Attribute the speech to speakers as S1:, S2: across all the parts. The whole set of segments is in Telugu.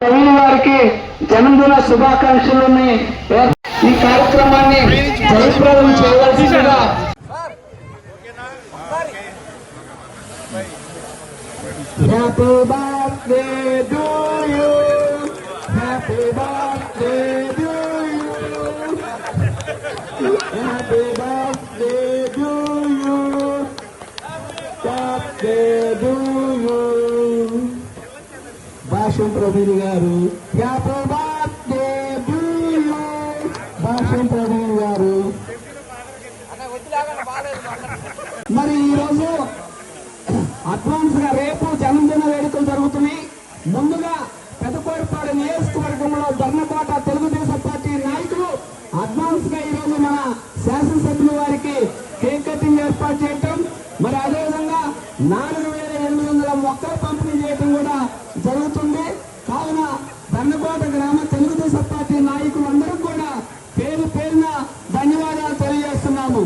S1: ప్రవీణ్ గారికి జన్మదిన శుభాకాంక్షలని ఈ కార్యక్రమాన్ని జయప్రదం చేయవలసిందిగా happy birthday to you, happy birthday to you, happy birthday to you, birthday to you. Bhashyam Praveen garu happy birthday to you, Bhashyam Praveen garu. మరి ఈరోజు అడ్వాన్స్ గా రేపు జన్మదిన వేడుకలు జరుగుతున్నాయి. ముందుగా పెదకోరపాడు నియోజకవర్గంలో దర్నకోట తెలుగుదేశం పార్టీ నాయకులు అడ్వాన్స్ గా ఈరోజు మన శాసనసభ్యుల వారికి కేక్ కటింగ్ ఏర్పాటు చేయటం, మరి అదేవిధంగా 4800 మొక్కలు పంపిణీ చేయటం కూడా జరుగుతుంది. కావున దర్నకోట గ్రామ తెలుగుదేశం పార్టీ నాయకులందరూ కూడా పేరు పేరున ధన్యవాదాలు తెలియజేస్తున్నాము.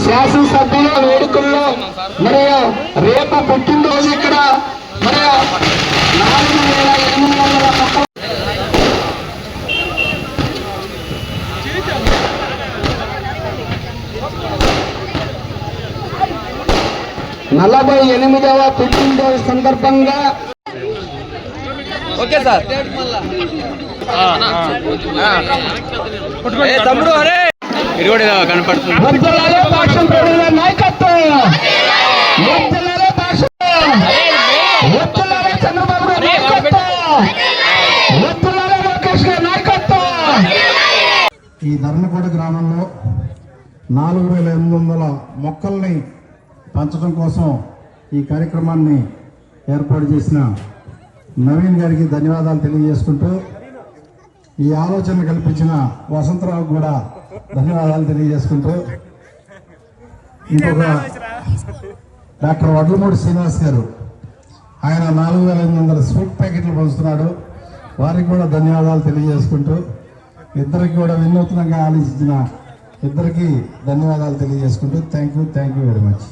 S1: శాసనసభ్యుల వేడుకల్లో మరియు రేపు పుట్టినరోజు ఇక్కడ మరియు 4800 48వ పుట్టినరోజు సందర్భంగా
S2: ఓకే సార్ తమ్ముడు అరే ఇది కూడా కనపడుతుంది.
S1: నాయకత్వం చంద్రబాబు నాయకత్వం. ఈ ధర్మకోట గ్రామంలో 4800 మొక్కల్ని పంచడం కోసం ఈ కార్యక్రమాన్ని ఏర్పాటు చేసిన నవీన్ గారికి ధన్యవాదాలు తెలియజేసుకుంటూ, ఈ ఆలోచన కల్పించిన వసంతరావు కూడా ధన్యవాదాలు తెలియజేసుకుంటూ, ఇంకొక డాక్టర్ వడ్లమూడి శ్రీనివాస్ గారు ఆయన 4800 స్వీట్ ప్యాకెట్లు పంచుతున్నాడు, వారికి కూడా ధన్యవాదాలు తెలియజేసుకుంటూ, ఇద్దరికి కూడా వినూత్నంగా ఆలోచించిన ఇద్దరికి ధన్యవాదాలు తెలియజేసుకుంటూ థ్యాంక్ యూ వెరీ మచ్.